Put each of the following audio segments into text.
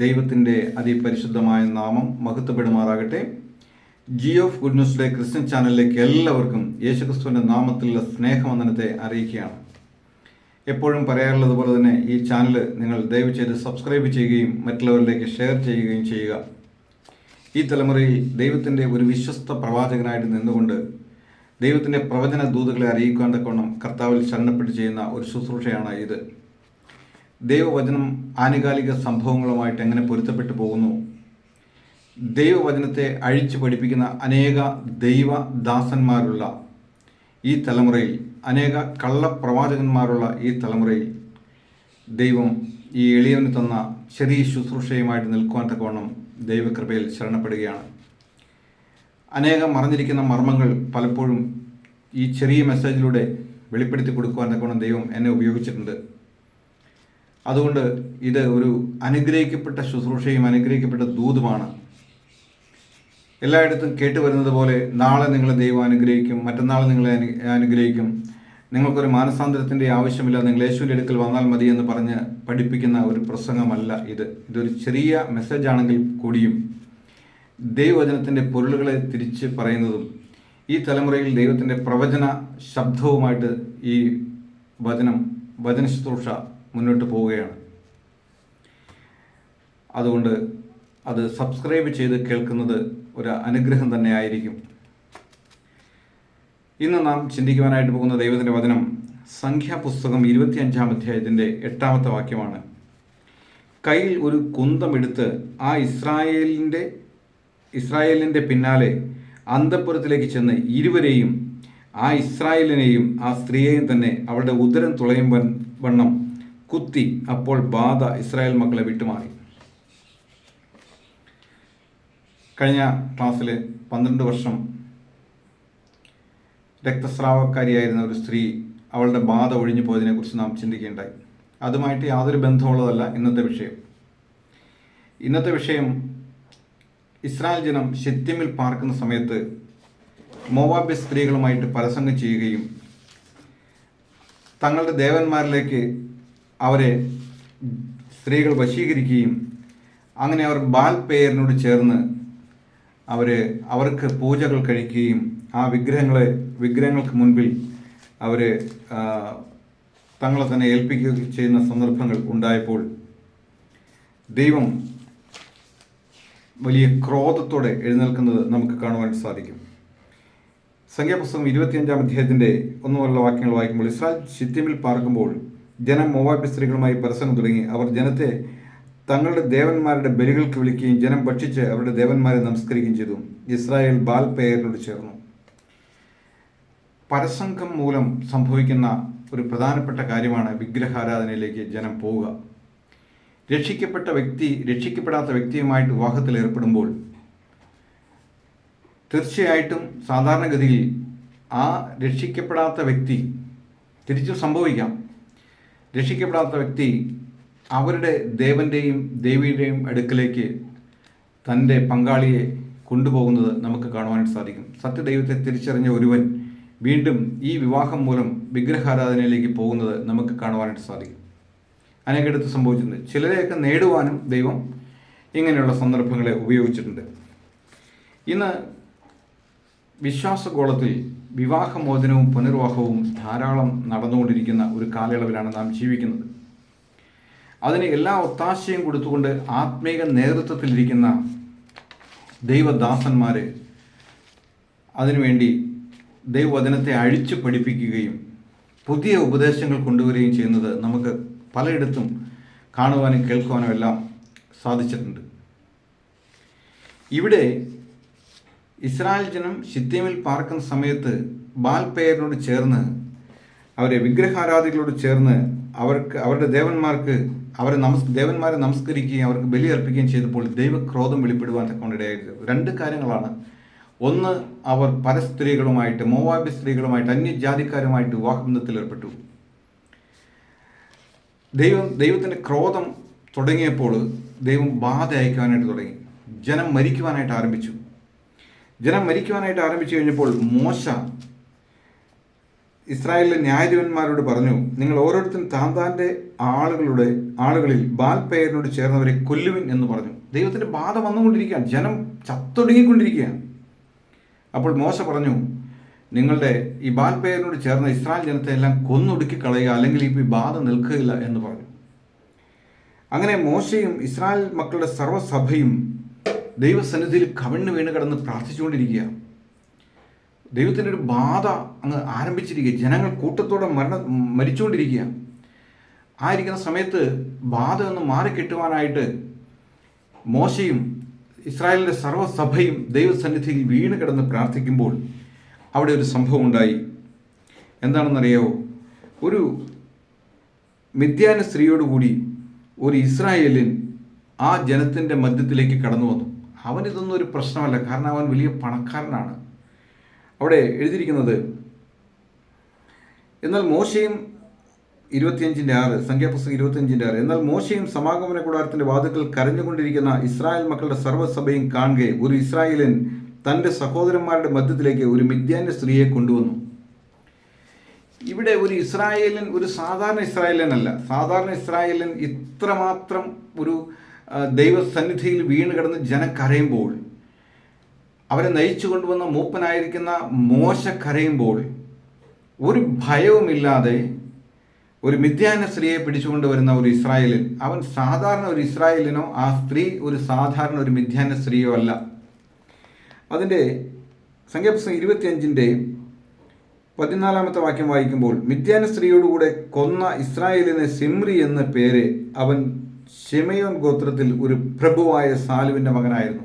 ദൈവത്തിൻ്റെ അതിപരിശുദ്ധമായ നാമം മഹത്വപ്പെടുമാറാകട്ടെ. G of good ന്യൂസിലെ Christian ചാനലിലേക്ക് എല്ലാവർക്കും യേശുക്രിസ്തുവിൻ്റെ നാമത്തിലുള്ള സ്നേഹവന്ദനത്തെ അറിയിക്കുകയാണ്. എപ്പോഴും പറയാറുള്ളത് പോലെ തന്നെ ഈ ചാനൽ നിങ്ങൾ ദയവ് ചെയ്ത് സബ്സ്ക്രൈബ് ചെയ്യുകയും മറ്റുള്ളവരിലേക്ക് ഷെയർ ചെയ്യുകയും ചെയ്യുക. ഈ തലമുറയിൽ ദൈവത്തിൻ്റെ ഒരു വിശ്വസ്ത പ്രവാചകനായിട്ട് നിന്നുകൊണ്ട് ദൈവത്തിൻ്റെ പ്രവചന ദൂതുകളെ അറിയിക്കാൻ തക്കവണ്ണം കർത്താവിൽ ശരണപ്പെട്ട് ചെയ്യുന്ന ഒരു ശുശ്രൂഷയാണ് ഇത്. ദൈവവചനം ആനുകാലിക സംഭവങ്ങളുമായിട്ട് എങ്ങനെ പൊരുത്തപ്പെട്ടു പോകുന്നു, ദൈവവചനത്തെ അഴിച്ചു പഠിപ്പിക്കുന്ന അനേക ദൈവദാസന്മാരുള്ള ഈ തലമുറയിൽ, അനേക കള്ളപ്രവാചകന്മാരുള്ള ഈ തലമുറയിൽ ദൈവം ഈ എളിയവന് തന്ന ചെറിയ ശുശ്രൂഷയുമായിട്ട് നിൽക്കുവാൻ തക്കവണ്ണം ദൈവകൃപയിൽ ശരണപ്പെടുകയാണ്. അനേകം മറഞ്ഞിരിക്കുന്ന മർമ്മങ്ങൾ പലപ്പോഴും ഈ ചെറിയ മെസ്സേജിലൂടെ വെളിപ്പെടുത്തി കൊടുക്കുവാൻ തക്കവണ്ണം ദൈവം എന്നെ ഉപയോഗിച്ചിട്ടുണ്ട്. അതുകൊണ്ട് ഇത് ഒരു അനുഗ്രഹിക്കപ്പെട്ട ശുശ്രൂഷയും അനുഗ്രഹിക്കപ്പെട്ട ദൂതുമാണ്. എല്ലായിടത്തും കേട്ടുവരുന്നത് പോലെ നാളെ നിങ്ങളെ ദൈവം അനുഗ്രഹിക്കും, മറ്റന്നാൾ നിങ്ങളെ അനുഗ്രഹിക്കും, നിങ്ങൾക്കൊരു മാനസാന്തരത്തിൻ്റെ ആവശ്യമില്ല, നിങ്ങൾ യേശുവിൻ്റെ അടുക്കൽ വന്നാൽ മതി എന്ന് പറഞ്ഞ് പഠിപ്പിക്കുന്ന ഒരു പ്രസംഗമല്ല ഇത്. ഇതൊരു ചെറിയ മെസ്സേജ് ആണെങ്കിൽ കൂടിയും ദൈവവചനത്തിൻ്റെ പൊരുളുകളെ തിരിച്ച് പറയുന്നതും ഈ തലമുറയിൽ ദൈവത്തിൻ്റെ പ്രവചന ശബ്ദവുമായിട്ട് ഈ വചന ശുശ്രൂഷ മുന്നോട്ട് പോവുകയാണ്. അതുകൊണ്ട് അത് സബ്സ്ക്രൈബ് ചെയ്ത് കേൾക്കുന്നത് ഒരു അനുഗ്രഹം തന്നെ ആയിരിക്കും. ഇന്ന് നാം ചിന്തിക്കുവാനായിട്ട് പോകുന്ന ദൈവത്തിൻ്റെ വചനം സംഖ്യാപുസ്തകം 25-ാം അധ്യായത്തിൻ്റെ 8-ാമത്തെ വാക്യമാണ്. കയ്യിൽ ഒരു കുന്തമെടുത്ത് ആ ഇസ്രായേലിൻ്റെ പിന്നാലെ അന്തഃപുരത്തിലേക്ക് ചെന്ന് ഇരുവരെയും, ആ ഇസ്രായേലിനെയും ആ സ്ത്രീയെയും തന്നെ അവളുടെ ഉദരം തുളയും വണ്ണം കുത്തി. അപ്പോൾ ബാധ ഇസ്രായേൽ മക്കളെ വിട്ടുമാറി. കഴിഞ്ഞ ക്ലാസ്സിൽ 12 വർഷം രക്തസ്രാവക്കാരിയായിരുന്ന ഒരു സ്ത്രീ, അവളുടെ ബാധ ഒഴിഞ്ഞു പോയതിനെക്കുറിച്ച് നാം ചിന്തിക്കുകയുണ്ടായി. അതുമായിട്ട് യാതൊരു ബന്ധമുള്ളതല്ല ഇന്നത്തെ വിഷയം. ഇന്നത്തെ വിഷയം ഇസ്രായേൽ ജനം ശിത്യമിൽ പാർക്കുന്ന സമയത്ത് മോവാബ്യ സ്ത്രീകളുമായിട്ട് പരസംഗം ചെയ്യുകയും തങ്ങളുടെ ദേവന്മാരിലേക്ക് അവരെ സ്ത്രീകൾ വശീകരിക്കുകയും അങ്ങനെ അവർ ബാൽ പേരിനോട് ചേർന്ന് അവർക്ക് പൂജകൾ കഴിക്കുകയും ആ വിഗ്രഹങ്ങൾക്ക് മുൻപിൽ അവർ തങ്ങളെ തന്നെ ഏൽപ്പിക്കുകയും ചെയ്യുന്ന സന്ദർഭങ്ങൾ ഉണ്ടായപ്പോൾ ദൈവം വലിയ ക്രോധത്തോടെ എഴുന്നേൽക്കുന്നത് നമുക്ക് കാണുവാൻ സാധിക്കും. സംഖ്യാപുസ്തകം 25-ാം അധ്യായത്തിൻ്റെ 1 മുതലുള്ള വാക്യങ്ങൾ വായിക്കുമ്പോൾ, ഇസ്രായേൽ ശിത്യമിൽ പാർക്കുമ്പോൾ ജനം മോവാബ്യ സ്ത്രീകളുമായി പരസ്പരം തുടങ്ങി. അവർ ജനത്തെ തങ്ങളുടെ ദേവന്മാരുടെ ബലികൾക്ക് വിളിക്കുകയും ജനം ഭക്ഷിച്ച് അവരുടെ ദേവന്മാരെ നമസ്കരിക്കുകയും ചെയ്തു. ഇസ്രായേൽ ബാൽ പേരിനോട് ചേർന്നു. പരസംഗം മൂലം സംഭവിക്കുന്ന ഒരു പ്രധാനപ്പെട്ട കാര്യമാണ് വിഗ്രഹാരാധനയിലേക്ക് ജനം പോവുക. രക്ഷിക്കപ്പെടാത്ത വ്യക്തിയുമായിട്ട് വിവാഹത്തിൽ ഏർപ്പെടുമ്പോൾ തീർച്ചയായിട്ടും സാധാരണഗതിയിൽ ആ രക്ഷിക്കപ്പെടാത്ത വ്യക്തി, തിരിച്ചും സംഭവിക്കാം, രക്ഷിക്കപ്പെടാത്ത വ്യക്തി അവരുടെ ദേവൻ്റെയും ദേവിയുടെയും അടുക്കലേക്ക് തൻ്റെ പങ്കാളിയെ കൊണ്ടുപോകുന്നത് നമുക്ക് കാണുവാൻ സാധിക്കും. സത്യദൈവത്തെ തിരിച്ചറിഞ്ഞ ഒരുവൻ വീണ്ടും ഈ വിവാഹം മൂലം വിഗ്രഹാരാധനയിലേക്ക് പോകുന്നത് നമുക്ക് കാണുവാനായിട്ട് സാധിക്കും. അനേകയിടത്ത് സംഭവിച്ചിട്ടുണ്ട്. ചിലരെയൊക്കെ നേടുവാനും ദൈവം ഇങ്ങനെയുള്ള സന്ദർഭങ്ങളെ ഉപയോഗിച്ചിട്ടുണ്ട്. ഇന്ന് വിശ്വാസഗോളത്തിൽ വിവാഹമോചനവും പുനർവിവാഹവും ധാരാളം നടന്നുകൊണ്ടിരിക്കുന്ന ഒരു കാലയളവിലാണ് നാം ജീവിക്കുന്നത്. അതിന് എല്ലാ ഒത്താശയും കൊടുത്തുകൊണ്ട് ആത്മീക നേതൃത്വത്തിലിരിക്കുന്ന ദൈവദാസന്മാർ അതിനുവേണ്ടി ദൈവവചനത്തെ അഴിച്ചു പഠിപ്പിക്കുകയും പുതിയ ഉപദേശങ്ങൾ കൊണ്ടുവരികയും ചെയ്യുന്നത് നമുക്ക് പലയിടത്തും കാണുവാനും കേൾക്കുവാനും എല്ലാം സാധിച്ചിട്ടുണ്ട്. ഇവിടെ ഇസ്രായേൽ ജനം ശിത്യമിൽ പാർക്കുന്ന സമയത്ത് ബാൽ പേരിനോട് ചേർന്ന്, അവരെ വിഗ്രഹാരാധികളോട് ചേർന്ന് അവരുടെ ദേവന്മാരെ നമസ്കരിക്കുകയും അവർക്ക് ബലി അർപ്പിക്കുകയും ചെയ്തപ്പോൾ ദൈവക്രോധം വെളിപ്പെടുവാൻ തക്കവണ്ണിടയായിരുന്നു. 2 കാര്യങ്ങളാണ്. ഒന്ന്, അവർ പരസ്ത്രീകളുമായിട്ട്, മോവാബ്യ സ്ത്രീകളുമായിട്ട്, അന്യജാതിക്കാരുമായിട്ട് വിവാഹബന്ധത്തിൽ ഏർപ്പെട്ടു. ദൈവത്തിൻ്റെ ക്രോധം തുടങ്ങിയപ്പോൾ ദൈവം ബാധ അയക്കുവാനായിട്ട് തുടങ്ങി. ജനം മരിക്കുവാനായിട്ട് ആരംഭിച്ചു. ജനം മരിക്കുവാനായിട്ട് ആരംഭിച്ചു കഴിഞ്ഞപ്പോൾ മോശ ഇസ്രായേലിലെ ന്യായാധിപന്മാരോട് പറഞ്ഞു, നിങ്ങൾ ഓരോരുത്തരും താന്താൻ്റെ ആളുകളിൽ ബാൽ പേരിനോട് ചേർന്നവരെ കൊല്ലുവിൻ എന്ന് പറഞ്ഞു. ദൈവത്തിൻ്റെ ബാധ വന്നുകൊണ്ടിരിക്കുകയാണ്, ജനം ചത്തൊടുങ്ങിക്കൊണ്ടിരിക്കുകയാണ്. അപ്പോൾ മോശ പറഞ്ഞു, നിങ്ങളുടെ ഈ ബാൽ പേരിനോട് ചേർന്ന ഇസ്രായേൽ ജനത്തെ എല്ലാം കൊന്നൊടുക്കി കളയുക, അല്ലെങ്കിൽ ഈ ബാധ നിൽക്കുകയില്ല എന്ന് പറഞ്ഞു. അങ്ങനെ മോശയും ഇസ്രായേൽ മക്കളുടെ സർവ്വസഭയും ദൈവസന്നിധിയിൽ കവിണ്ണ് വീണ് കിടന്ന് പ്രാർത്ഥിച്ചുകൊണ്ടിരിക്കുക. ദൈവത്തിൻ്റെ ഒരു ബാധ അങ്ങ് ആരംഭിച്ചിരിക്കുക. ജനങ്ങൾ കൂട്ടത്തോടെ മരിച്ചുകൊണ്ടിരിക്കുക. ആയിരിക്കുന്ന സമയത്ത് ബാധ ഒന്ന് മാറിക്കിട്ടുവാനായിട്ട് മോശയും ഇസ്രായേലിൻ്റെ സർവ്വസഭയും ദൈവസന്നിധിയിൽ വീണ് കിടന്ന് പ്രാർത്ഥിക്കുമ്പോൾ അവിടെ ഒരു സംഭവം ഉണ്ടായി. എന്താണെന്നറിയാവോ? ഒരു മിദ്യാന സ്ത്രീയോടുകൂടി ഒരു ഇസ്രായേലിൻ ആ ജനത്തിൻ്റെ മധ്യത്തിലേക്ക് കടന്നു വന്നു. അവനിതൊന്നും ഒരു പ്രശ്നമല്ല, കാരണം അവൻ വലിയ പണക്കാരനാണ്. അവിടെ എഴുതിയിരിക്കുന്നത്, എന്നാൽ മോശയും 25:6, സംഖ്യാപുസ്തകം 25:6, എന്നാൽ മോശയും സമാഗമന കൂടാരത്തിൻ്റെ വാതിൽക്കൽ കരഞ്ഞുകൊണ്ടിരിക്കുന്ന ഇസ്രായേൽ മക്കളുടെ സർവ്വസഭയും കാണുകെ ഒരു ഇസ്രായേലൻ തൻ്റെ സഹോദരന്മാരുടെ മധ്യത്തിലേക്ക് ഒരു മിദ്യാന്യ സ്ത്രീയെ കൊണ്ടുവന്നു. ഇവിടെ ഒരു ഇസ്രായേലൻ ഒരു സാധാരണ ഇസ്രായേലനല്ല. സാധാരണ ഇസ്രായേലൻ ഇത്രമാത്രം ഒരു ദൈവസന്നിധിയിൽ വീണ് കിടന്ന് ജനം കരയുമ്പോൾ, അവരെ നയിച്ചു കൊണ്ടുവന്ന മൂപ്പനായിരിക്കുന്ന മോശ കരയുമ്പോൾ, ഒരു ഭയവുമില്ലാതെ ഒരു മിദ്യാന സ്ത്രീയെ പിടിച്ചുകൊണ്ട് വരുന്ന ഒരു ഇസ്രായേലൻ, അവൻ സാധാരണ ഒരു ഇസ്രായേലിനോ ആ സ്ത്രീ ഒരു സാധാരണ ഒരു മിദ്യാന സ്ത്രീയോ അല്ല. അതിൻ്റെ സംഖ്യാപുസ്തകം 25:14 വാക്യം വായിക്കുമ്പോൾ, മിദ്യാന സ്ത്രീയോടുകൂടെ കൊന്ന ഇസ്രായേലിന് സിമ്രി എന്ന പേര്. അവൻ ശിമയോൻ ഗോത്രത്തിൽ ഒരു പ്രഭുവായ സാലുവിൻ്റെ മകനായിരുന്നു.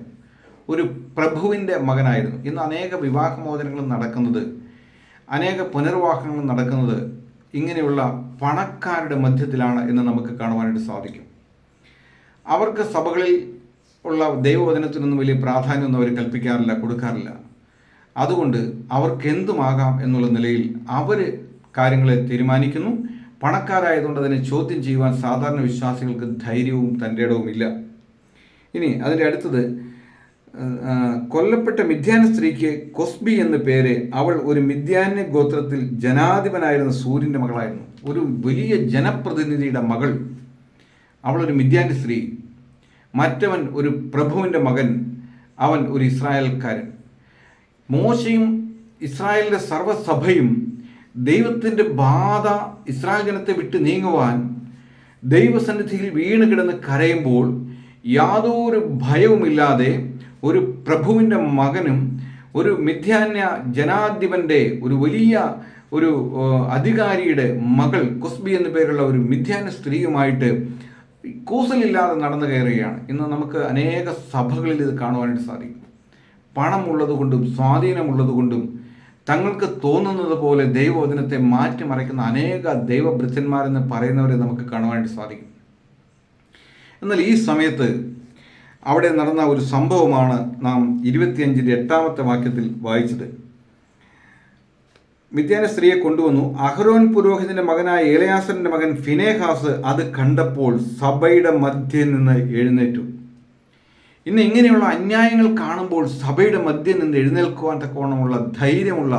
ഒരു പ്രഭുവിൻ്റെ മകനായിരുന്നു. ഇന്ന് അനേക വിവാഹമോചനങ്ങളും നടക്കുന്നത്, അനേക പുനർവിവാഹങ്ങളും നടക്കുന്നത് ഇങ്ങനെയുള്ള പണക്കാരുടെ മധ്യത്തിലാണ് എന്ന് നമുക്ക് കാണുവാനായിട്ട് സാധിക്കും. അവർക്ക് സഭകളിൽ ഉള്ള ദൈവവചനത്തിനൊന്നും വലിയ പ്രാധാന്യമൊന്നും അവർ കൽപ്പിക്കാറില്ല, കൊടുക്കാറില്ല. അതുകൊണ്ട് അവർക്ക് എന്തുമാകാം എന്നുള്ള നിലയിൽ അവർ കാര്യങ്ങളെ തീരുമാനിക്കുന്നു. പണക്കാരായതുകൊണ്ട് അതിനെ ചോദ്യം ചെയ്യുവാൻ സാധാരണ വിശ്വാസികൾക്ക് ധൈര്യവും തൻ്റെ ഇടവും ഇല്ല. ഇനി അതിൻ്റെ അടുത്തത്, കൊല്ലപ്പെട്ട മിദ്യാന സ്ത്രീക്ക് കൊസ്ബി എന്ന പേര്. അവൾ ഒരു മിദ്യാന്യ ഗോത്രത്തിൽ ജനാധിപനായിരുന്ന സൂര്യൻ്റെ മകളായിരുന്നു. ഒരു വലിയ ജനപ്രതിനിധിയുടെ മകൾ. അവളൊരു മിദ്യാന്യ സ്ത്രീ. മറ്റവൻ ഒരു പ്രഭുവിൻ്റെ മകൻ, അവൻ ഒരു ഇസ്രായേൽക്കാരൻ. മോശയും ഇസ്രായേലിൻ്റെ സർവ്വസഭയും ദൈവത്തിൻ്റെ ബാധ ഇസ്രായേൽ ജനത്തെ വിട്ട് നീങ്ങുവാൻ ദൈവസന്നിധിയിൽ വീണ് കിടന്ന് കരയുമ്പോൾ യാതൊരു ഭയവുമില്ലാതെ ഒരു പ്രഭുവിൻ്റെ മകനും ഒരു മിദ്യാന്യ ജനാധിപൻ്റെ ഒരു വലിയ ഒരു അധികാരിയുടെ മകൾ കൊസ്ബി എന്ന പേരുള്ള ഒരു മിദ്യാന്യ സ്ത്രീയുമായിട്ട് കൂസലില്ലാതെ നടന്നു കയറുകയാണ്. ഇന്ന് നമുക്ക് അനേക സഭകളിൽ ഇത് കാണുവാനായിട്ട് സാധിക്കും. പണമുള്ളതുകൊണ്ടും സ്വാധീനമുള്ളതുകൊണ്ടും തങ്ങൾക്ക് തോന്നുന്നത് പോലെ ദൈവവചനത്തെ മാറ്റിമറിക്കുന്ന അനേക ദൈവഭൃത്യന്മാരെന്ന് പറയുന്നവരെ നമുക്ക് കാണുവാനായിട്ട് സാധിക്കും. എന്നാൽ ഈ സമയത്ത് അവിടെ നടന്ന ഒരു സംഭവമാണ് നാം 25:8 വാക്യത്തിൽ വായിച്ചത്. മിദ്യാന സ്ത്രീയെ കൊണ്ടുവന്നു. അഹരോൻ പുരോഹിതന്റെ മകനായ ഏലയാസറിന്റെ മകൻ ഫിനെഹാസ് അത് കണ്ടപ്പോൾ സഭയുടെ മധ്യയിൽ നിന്ന് എഴുന്നേറ്റു. ഇന്ന് ഇങ്ങനെയുള്ള അന്യായങ്ങൾ കാണുമ്പോൾ സഭയുടെ മധ്യയിൽ നിന്ന് എഴുന്നേൽക്കുവാൻ തക്കവണ്ണമുള്ള ധൈര്യമുള്ള,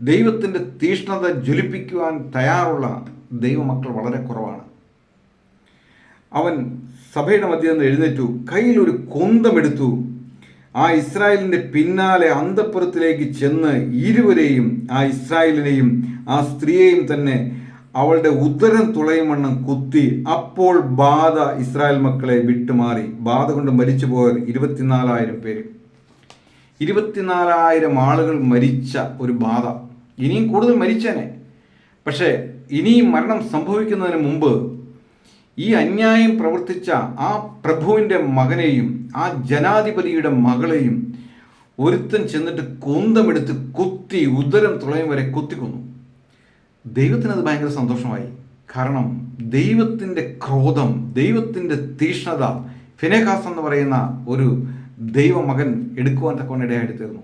ദൈവത്തിൻ്റെ തീഷ്ണത ജ്വലിപ്പിക്കുവാൻ തയ്യാറുള്ള ദൈവമക്കൾ വളരെ കുറവാണ്. അവൻ സഭയുടെ മധ്യയിൽ നിന്ന് എഴുന്നേറ്റു, കയ്യിൽ ഒരു കുന്തമെടുത്തു, ആ ഇസ്രായേലിൻ്റെ പിന്നാലെ അന്തഃപുരത്തിലേക്ക് ചെന്ന് ഇരുവരെയും, ആ ഇസ്രായേലിനെയും ആ സ്ത്രീയെയും തന്നെ അവളുടെ ഉദരം തുളയുമണ്ണം കുത്തി. അപ്പോൾ ബാധ ഇസ്രായേൽ മക്കളെ വിട്ടുമാറി. ബാധ കൊണ്ട് മരിച്ചു പോയവർ 24,000 പേര്. 24,000 ആളുകൾ മരിച്ച ഒരു ബാധ. ഇനിയും കൂടുതൽ മരിച്ചേനെ. പക്ഷേ ഇനിയും മരണം സംഭവിക്കുന്നതിന് മുമ്പ് ഈ അന്യായം പ്രവർത്തിച്ച ആ പ്രഭുവിൻ്റെ മകനെയും ആ ജനാധിപതിയുടെ മകളെയും ഒരുത്തൻ ചെന്നിട്ട് കുന്തമെടുത്ത് കുത്തി ഉദരം തുളയും വരെ കുത്തിക്കൊന്നു. ദൈവത്തിനത് ഭയങ്കര സന്തോഷമായി. കാരണം ദൈവത്തിൻ്റെ ക്രോധം, ദൈവത്തിൻ്റെ തീഷ്ണത ഫിനെഹാസ് എന്ന് പറയുന്ന ഒരു ദൈവമകൻ എടുക്കുവാൻ തക്കവണ്ണം ഇടയായിട്ട് തീർന്നു.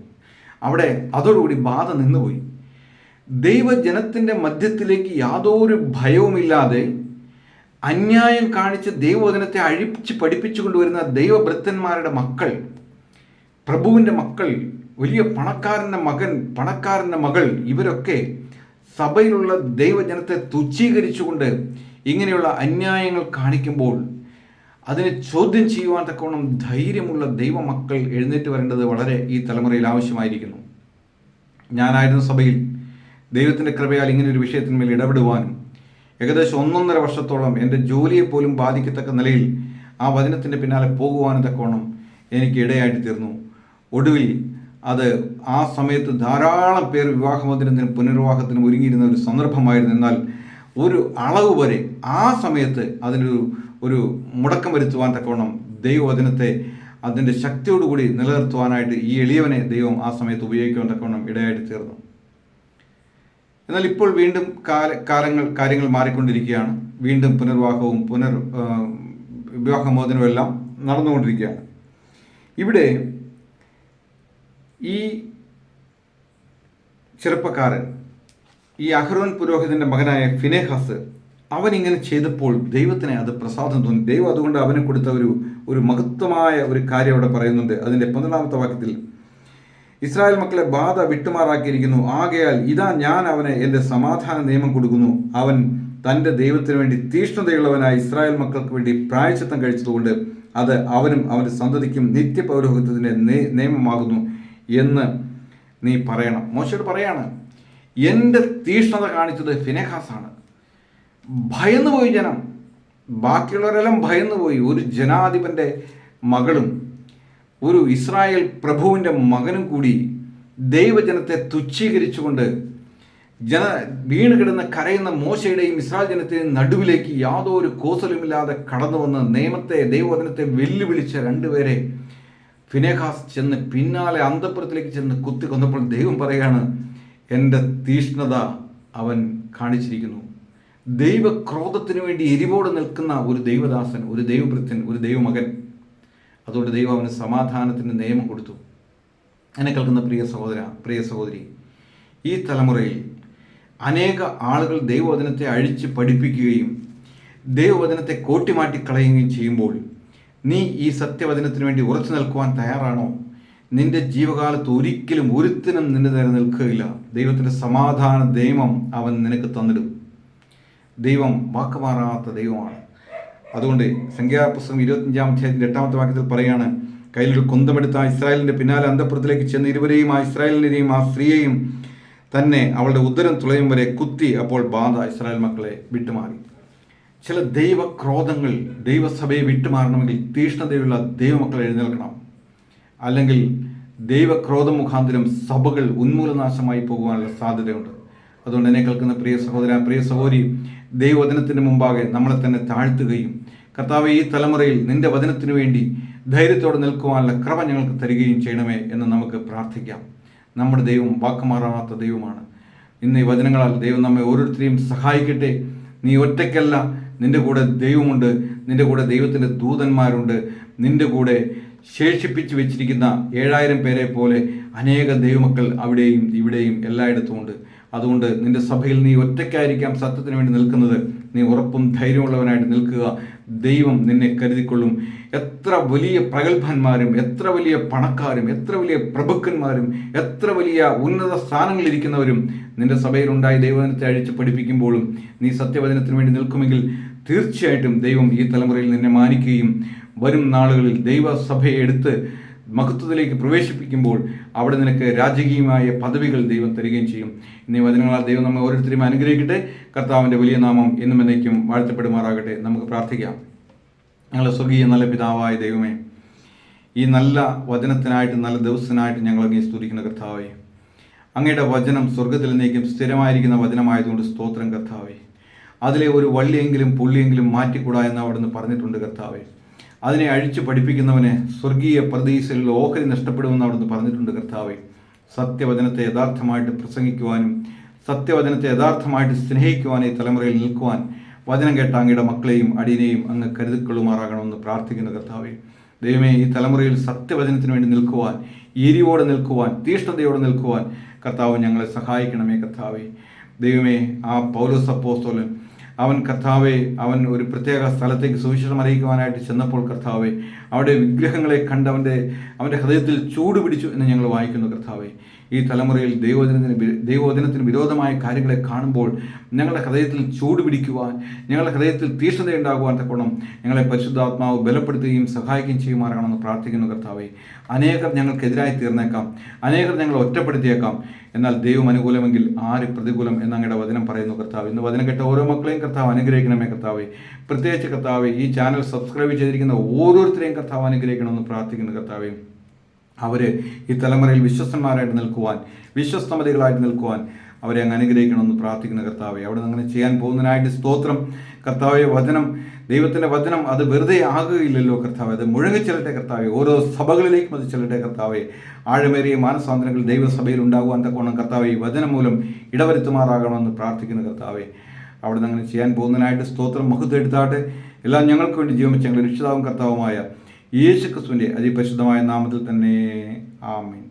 അവിടെ അതോടുകൂടി ബാധ നിന്നുപോയി. ദൈവജനത്തിൻ്റെ മധ്യത്തിലേക്ക് യാതൊരു ഭയവുമില്ലാതെ അന്യായം കാണിച്ച് ദൈവവചനത്തെ അഴിച്ച് പഠിപ്പിച്ചു കൊണ്ടുവരുന്ന ദൈവഭൃത്യന്മാരുടെ മക്കൾ, പ്രഭുവിൻ്റെ മക്കൾ, വലിയ പണക്കാരൻ്റെ മകൻ, പണക്കാരൻ്റെ മകൾ, ഇവരൊക്കെ സഭയിലുള്ള ദൈവജനത്തെ തുച്ഛീകരിച്ചുകൊണ്ട് ഇങ്ങനെയുള്ള അന്യായങ്ങൾ കാണിക്കുമ്പോൾ അതിനെ ചോദ്യം ചെയ്യുവാൻ തക്കവണ്ണം ധൈര്യമുള്ള ദൈവമക്കൾ എഴുന്നേറ്റ് വരേണ്ടത് വളരെ ഈ തലമുറയിൽ ആവശ്യമായിരിക്കുന്നു. ഞാനായിരുന്ന സഭയിൽ ദൈവത്തിൻ്റെ കൃപയാൽ ഇങ്ങനെ ഒരു വിഷയത്തിന്മേൽ ഇടപെടുവാനും ഏകദേശം 1.5 വർഷത്തോളം എൻ്റെ ജോലിയെ പോലും ബാധിക്കത്തക്ക നിലയിൽ ആ വചനത്തിൻ്റെ പിന്നാലെ പോകുവാനും തക്കവണ്ണം എനിക്ക് ഇടയായിട്ട് തീർന്നു. ഒടുവിൽ അത് ആ സമയത്ത് ധാരാളം പേർ വിവാഹമോചനത്തിനും പുനർവിവാഹത്തിനും ഒരുങ്ങിയിരുന്ന ഒരു സന്ദർഭമായിരുന്നു. എന്നാൽ ഒരു അളവ് വരെ ആ സമയത്ത് അതിനൊരു മുടക്കം വരുത്തുവാൻ തക്കവണ്ണം ദൈവവചനത്തെ അതിൻ്റെ ശക്തിയോടുകൂടി നിലനിർത്തുവാനായിട്ട് ഈ എളിയവനെ ദൈവം ആ സമയത്ത് ഉപയോഗിക്കുവാൻ തക്കവണ്ണം ഇടയായിട്ട് തീർന്നു. എന്നാൽ ഇപ്പോൾ വീണ്ടും കാര്യങ്ങൾ മാറിക്കൊണ്ടിരിക്കുകയാണ്. വീണ്ടും പുനർവിവാഹവും വിവാഹമോചനവും എല്ലാം നടന്നുകൊണ്ടിരിക്കുകയാണ്. ഇവിടെ ഈ ചെറുപ്പക്കാരൻ, ഈ അഹ്റോൻ പുരോഹിതൻ്റെ മകനായ ഫിനെഹാസ്, അവനിങ്ങനെ ചെയ്തപ്പോൾ ദൈവത്തിന് അത് പ്രസാദം തോന്നി. ദൈവം അതുകൊണ്ട് അവന് കൊടുത്ത ഒരു മഹത്വമായ ഒരു കാര്യം അവിടെ പറയുന്നുണ്ട്. അതിൻ്റെ 12-ാമത്തെ വാക്യത്തിൽ, ഇസ്രായേൽ മക്കളെ ബാധ വിട്ടുമാറാക്കിയിരിക്കുന്നു, ആകയാൽ ഇതാ ഞാൻ അവന് എൻ്റെ സമാധാന നിയമം കൊടുക്കുന്നു. അവൻ തൻ്റെ ദൈവത്തിന് വേണ്ടി തീഷ്ണതയുള്ളവനായി ഇസ്രായേൽ മക്കൾക്ക് വേണ്ടി പ്രായശ്ചിത്തം കഴിച്ചതുകൊണ്ട് അത് അവനും അവൻ്റെ സന്തതിക്കും നിത്യപൗരോഹിത്യത്തിൻ്റെ നിയമമാകുന്നു എന്ന് നീ പറയണം. മോശയോട് പറയാണ്, എൻ്റെ തീഷ്ണത കാണിച്ചത് ഫിനെഹാസാണ്. ഭയന്നുപോയി ജനം, ബാക്കിയുള്ളവരെല്ലാം ഭയന്നുപോയി. ഒരു ജനാധിപൻ്റെ മകളും ഒരു ഇസ്രായേൽ പ്രഭുവിൻ്റെ മകനും കൂടി ദൈവജനത്തെ തുച്ഛീകരിച്ചുകൊണ്ട് വീണ് കിടന്ന് കരയുന്ന മോശയുടെയും ഇസ്രായേൽ ജനത്തെയും നടുവിലേക്ക് യാതൊരു കോസലുമില്ലാതെ കടന്നു വന്ന് ദൈവവചനത്തെ വെല്ലുവിളിച്ച 2 പേരെ ഫിനെഹാസ് ചെന്ന് പിന്നാലെ അന്തഃപുരത്തിലേക്ക് ചെന്ന് കുത്തി കൊന്നപ്പോൾ ദൈവം പറയാണ്, എൻ്റെ തീഷ്ണത അവൻ കാണിച്ചിരിക്കുന്നു. ദൈവക്രോധത്തിന് വേണ്ടി എരിവോട് നിൽക്കുന്ന ഒരു ദൈവദാസൻ, ഒരു ദൈവഭൃത്യൻ, ഒരു ദൈവമകൻ. അതുകൊണ്ട് ദൈവം അവന് സമാധാനത്തിൻ്റെ നിയമം കൊടുത്തു. എന്നെ കേൾക്കുന്ന പ്രിയ സഹോദര, പ്രിയ സഹോദരി, ഈ തലമുറയിൽ അനേക ആളുകൾ ദൈവവചനത്തെ അഴിച്ച് പഠിപ്പിക്കുകയും ദൈവവചനത്തെ കോട്ടിമാറ്റിക്കളയുകയും ചെയ്യുമ്പോൾ നീ ഈ സത്യവചനത്തിന് വേണ്ടി ഉറച്ചു നിൽക്കുവാൻ തയ്യാറാണോ? നിന്റെ ജീവകാലത്ത് ഒരിക്കലും ഒരുത്തിനും നിന്റെ നേരെ നിൽക്കുകയില്ല. ദൈവത്തിൻ്റെ സമാധാന നിയമം അവൻ നിനക്ക് തന്നിടും. ദൈവം വാക്കുമാറാത്ത ദൈവമാണ്. അതുകൊണ്ട് സംഖ്യാപുസ്തകം 25-ാം അധ്യായത്തിൻ്റെ 8-ാമത്തെ വാക്യത്തിൽ പറയാണ്, കയ്യിലൊരു കുന്തമെടുത്ത ഇസ്രായേലിൻ്റെ പിന്നാലെ അന്തഃപുരത്തിലേക്ക് ചെന്ന് ഇരുവരെയും, ആ ഇസ്രായേലിനെയും ആ സ്ത്രീയെയും തന്നെ അവളുടെ ഉദരം തുളയും വരെ കുത്തി. അപ്പോൾ ബാധ ഇസ്രായേൽ മക്കളെ വിട്ടുമാറി. ചില ദൈവക്രോധങ്ങൾ ദൈവസഭയെ വിട്ടുമാറണമെങ്കിൽ തീഷ്ണതയുള്ള ദൈവമക്കൾ എഴുന്നേൽക്കണം. അല്ലെങ്കിൽ ദൈവക്രോധം മുഖാന്തരം സഭകൾ ഉന്മൂലനാശമായി പോകുവാനുള്ള സാധ്യതയുണ്ട്. അതുകൊണ്ട് എന്നെ കേൾക്കുന്ന പ്രിയ സഹോദര, പ്രിയ സഹോദരി, ദൈവവചനത്തിന് മുമ്പാകെ നമ്മളെ തന്നെ താഴ്ത്തുകയും കർത്താവേ, ഈ തലമുറയിൽ നിന്റെ വചനത്തിനു വേണ്ടി ധൈര്യത്തോടെ നിൽക്കുവാനുള്ള കൃപ ഞങ്ങൾക്ക് തരികയും ചെയ്യണമേ എന്ന് നമുക്ക് പ്രാർത്ഥിക്കാം. നമ്മുടെ ദൈവം വാക്കുമാറാത്ത ദൈവമാണ്. ഇന്ന് ഈ വചനങ്ങളാൽ ദൈവം നമ്മെ ഓരോരുത്തരെയും സഹായിക്കട്ടെ. നീ ഒറ്റയ്ക്കല്ല, നിന്റെ കൂടെ ദൈവമുണ്ട്, നിന്റെ കൂടെ ദൈവത്തിൻ്റെ ദൂതന്മാരുണ്ട്, നിന്റെ കൂടെ ശേഷിപ്പിച്ച് വെച്ചിരിക്കുന്ന 7000 പേരെ പോലെ അനേക ദൈവമക്കൾ അവിടെയും ഇവിടെയും എല്ലായിടത്തുമുണ്ട്. അതുകൊണ്ട് നിന്റെ സഭയിൽ നീ ഒറ്റയ്ക്കായിരിക്കാം സത്യത്തിന് വേണ്ടി നിൽക്കുന്നത്. നീ ഉറപ്പും ധൈര്യമുള്ളവനായിട്ട് നിൽക്കുക. ദൈവം നിന്നെ കരുതിക്കൊള്ളും. എത്ര വലിയ പ്രഗത്ഭന്മാരും എത്ര വലിയ പണക്കാരും എത്ര വലിയ പ്രഭുക്കന്മാരും എത്ര വലിയ ഉന്നത സ്ഥാനങ്ങളിലിരിക്കുന്നവരും നിന്റെ സഭയിലുണ്ടായി ദൈവവചനത്തെ അഴിച്ച് പഠിപ്പിക്കുമ്പോഴും നീ സത്യവചനത്തിന് വേണ്ടി നിൽക്കുമെങ്കിൽ തീർച്ചയായിട്ടും ദൈവം ഈ തലമുറയിൽ നിന്നെ മാനിക്കുകയും വരും നാളുകളിൽ ദൈവസഭയെ എടുത്ത് മഹത്വത്തിലേക്ക് പ്രവേശിപ്പിക്കുമ്പോൾ അവിടെ നിനക്ക് രാജകീയമായ പദവികൾ ദൈവം തരികയും ചെയ്യും. എന്നീ വചനങ്ങളാൽ ദൈവം നമ്മെ ഓരോരുത്തരെയും അനുഗ്രഹിക്കട്ടെ. കർത്താവിൻ്റെ വലിയ നാമം എന്നും എന്നേക്കും വാഴ്ത്തപ്പെടുമാറാകട്ടെ. നമുക്ക് പ്രാർത്ഥിക്കാം. ഞങ്ങളുടെ സ്വർഗീയ നല്ല പിതാവായ ദൈവമേ, ഈ നല്ല വചനത്തിനായിട്ട് നല്ല ദിവസത്തിനായിട്ട് ഞങ്ങൾ അങ്ങേ സ്തുതിക്കുന്ന കർത്താവേ. അങ്ങയുടെ വചനം സ്വർഗത്തിൽ നിന്നേക്കും സ്ഥിരമായിരിക്കുന്ന വചനമായതുകൊണ്ട് സ്തോത്രം കർത്താവേ. അതിലെ ഒരു വള്ളിയെങ്കിലും പുള്ളിയെങ്കിലും മാറ്റിക്കൂടാ എന്ന് അവിടുന്ന് പറഞ്ഞിട്ടുണ്ട് കർത്താവേ. അതിനെ അഴിച്ചു പഠിപ്പിക്കുന്നവന് സ്വർഗീയ പർദീസിൽ ഓഹരി നഷ്ടപ്പെടുമെന്ന് അവിടുന്ന് പറഞ്ഞിട്ടുണ്ട് കർത്താവേ. സത്യവചനത്തെ യഥാർത്ഥമായിട്ട് പ്രസംഗിക്കുവാനും സത്യവചനത്തെ യഥാർത്ഥമായിട്ട് സ്നേഹിക്കുവാനും ഈ തലമുറയിൽ നിൽക്കുവാൻ വചനം കേട്ട അങ്ങയുടെ മക്കളെയും അടിയനെയും അങ്ങ് കരുതിക്കൊള്ളുമാറാകണമെന്ന് പ്രാർത്ഥിക്കുന്ന കർത്താവേ. ദൈവമേ, ഈ തലമുറയിൽ സത്യവചനത്തിന് വേണ്ടി നിൽക്കുവാൻ, എരിവോടെ നിൽക്കുവാൻ, തീഷ്ണതയോടെ നിൽക്കുവാൻ കർത്താവ് ഞങ്ങളെ സഹായിക്കണമേ കർത്താവേ. ദൈവമേ, ആ പൗലോസ് അപ്പോസ്തലൻ അവൻ കർത്താവെ അവൻ ഒരു പ്രത്യേക സ്ഥലത്തേക്ക് സുവിശേഷം അറിയിക്കുവാനായിട്ട് ചെന്നപ്പോൾ കർത്താവെ അവിടെ വിഗ്രഹങ്ങളെ കണ്ട് അവൻ്റെ ഹൃദയത്തിൽ ചൂട് പിടിച്ചു എന്ന് ഞങ്ങൾ വായിക്കുന്നു കർത്താവെ. ഈ തലമുറയിൽ ദൈവവചനത്തിന് വിരോധമായ കാര്യങ്ങളെ കാണുമ്പോൾ ഞങ്ങളുടെ ഹൃദയത്തിൽ ചൂട് പിടിക്കുവാൻ, ഞങ്ങളുടെ ഹൃദയത്തിൽ തീക്ഷ്ണതയുണ്ടാകുവാൻ തക്കോണം ഞങ്ങളെ പരിശുദ്ധാത്മാവ് ബലപ്പെടുത്തുകയും സഹായിക്കുകയും ചെയ്യുമാറാകണമെന്ന് പ്രാർത്ഥിക്കുന്നു കർത്താവേ. അനേകർ ഞങ്ങൾക്കെതിരായി തീർന്നേക്കാം, അനേകർ ഞങ്ങളെ ഒറ്റപ്പെടുത്തിയേക്കാം, എന്നാൽ ദൈവം അനുകൂലമെങ്കിൽ ആര് പ്രതികൂലം എന്നങ്ങയുടെ വചനം പറയുന്നു കർത്താവ്. ഇന്ന് വചനം കേട്ട ഓരോ മക്കളെയും കർത്താവ് അനുഗ്രഹിക്കണമേ കർത്താവേ. പ്രത്യേകിച്ച് കർത്താവേ, ഈ ചാനൽ സബ്സ്ക്രൈബ് ചെയ്തിരിക്കുന്ന ഓരോരുത്തരെയും കർത്താവ് അനുഗ്രഹിക്കണമെന്ന് പ്രാർത്ഥിക്കുന്നു കർത്താവേ. അവർ ഈ തലമുറയിൽ വിശ്വസ്തന്മാരായിട്ട് നിൽക്കുവാൻ, വിശ്വസ്തമതികളായിട്ട് നിൽക്കുവാൻ അവരെ അങ്ങ് അനുഗ്രഹിക്കണമെന്ന് പ്രാർത്ഥിക്കുന്ന കർത്താവെ. അവിടെ നിന്ന് അങ്ങനെ ചെയ്യാൻ പോകുന്നതിനായിട്ട് സ്തോത്രം കർത്താവെ. ദൈവത്തിൻ്റെ വചനം അത് വെറുതെ ആകുകയില്ലല്ലോ കർത്താവെ, അത് മുഴങ്ങിച്ചെല്ലട്ടെ കർത്താവെ. ഓരോ സഭകളിലേക്കും അത് ചെല്ലട്ടെ കർത്താവെ. ആഴമേറിയ മാനസാന്തരങ്ങൾ ദൈവസഭയിൽ ഉണ്ടാകുവാൻ തക്കോണം കർത്താവെ ഈ വചനം മൂലം ഇടവരുത്തുമാറാകണമെന്ന് പ്രാർത്ഥിക്കുന്ന കർത്താവെ. അവിടെ നിന്ന് അങ്ങനെ ചെയ്യാൻ പോകുന്നതിനായിട്ട് സ്തോത്രം, മഹത്വം എടുത്താട്ടെ. എല്ലാം ഞങ്ങൾക്ക് വേണ്ടി ജീവൻ വെച്ച ഞങ്ങളുടെ രക്ഷിതാവും കർത്താവുമായ യേശുക്രിസ്തുവിൻ്റെ അതിപരിശുദ്ധമായ നാമത്തിൽ തന്നെ ആമേൻ.